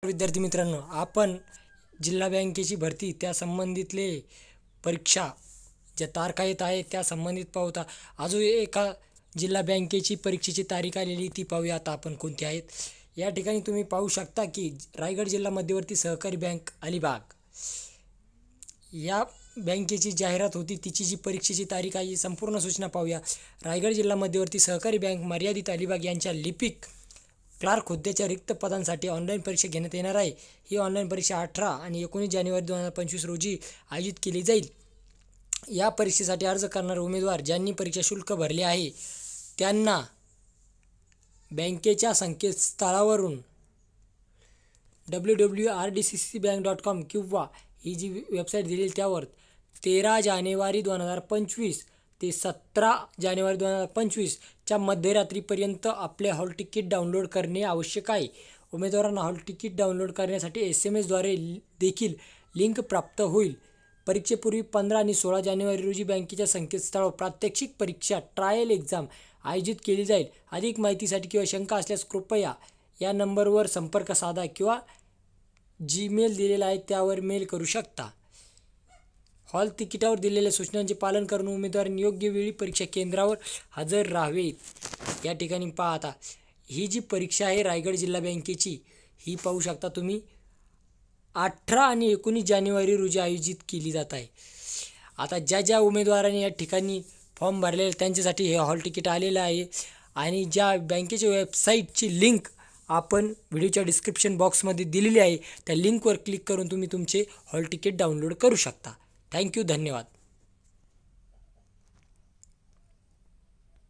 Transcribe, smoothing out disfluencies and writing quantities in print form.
विद्यार्थी मित्रांनो, आपण जिल्हा बँकेची भरती त्या संबंधितले परीक्षा ज्या तारखा येत आहेत त्या संबंधित पाहूया। अजून एका जिल्हा बँकेची परीक्षेची तारीख आलेली ती पाहूया आता आपण कोणती आहेत। या ठिकाणी तुम्ही पाहू शकता की रायगड जिल्हा मध्यवर्ती सहकारी बँक अलिबाग या बँकेची जाहिरात होती, तिची जी परीक्षेची तारीख आहे संपूर्ण सूचना पाहूया। रायगड जिल्हा मध्यवर्ती सहकारी बँक मर्यादित अलिबाग यांच्या लिपिक क्लार्क हुद्द्याच्या रिक्त पदांसाठी ऑनलाईन परीक्षा घेण्यात येणार आहे। ही ऑनलाईन परीक्षा 18 आणि 19 जानेवारी 2025 रोजी आयोजित केली जाईल। या परीक्षेसाठी अर्ज करणारे उमेदवार ज्यांनी परीक्षा शुल्क भरले आहे त्यांना बँकेच्या संकेतस्थळावरून www.rdccbank.com किंवा ही जी वेबसाईट दिलेली त्यावर 13 जानेवारी 2025 ते 17 जानेवारी 2025 च्या मध्यरात्रीपर्यंत आपले हॉल तिकीट डाउनलोड करणे आवश्यक आहे। उमेदवारांना हॉल तिकीट डाउनलोड करण्यासाठी SMS द्वारे देखील लिंक प्राप्त होईल। परीक्षेपूर्वी 15 आणि 16 जानेवारी रोजी बँकेच्या संकेतस्थळावर प्रात्यक्षिक परीक्षा ट्रायल एक्झाम आयोजित केली जाईल। अधिक माहितीसाठी किंवा शंका असल्यास कृपया या नंबरवर संपर्क साधा किंवा जीमेल दिलेला आहे त्यावर मेल करू शकता। हॉल तिकिटावर दिलेल्या सूचनांचे पालन करून उमेदवारांनी योग्य वेळी परीक्षा केंद्रावर हजर राहावे। या ठिकाणी पहा आता ही जी परीक्षा आहे रायगड जिल्हा बँकेची ही पाहू शकता तुम्ही 18 आणि 19 जानेवारी रोजी आयोजित केली जात आहे। आता ज्या उमेदवारांनी या ठिकाणी फॉर्म भरलेले त्यांच्यासाठी हे हॉल तिकीट आलेलं आहे आणि ज्या बँकेच्या वेबसाईटची लिंक आपण व्हिडिओच्या डिस्क्रिप्शन बॉक्समध्ये दिलेली आहे त्या लिंकवर क्लिक करून तुम्ही तुमचे हॉल तिकीट डाउनलोड करू शकता। थँक्यू, धन्यवाद।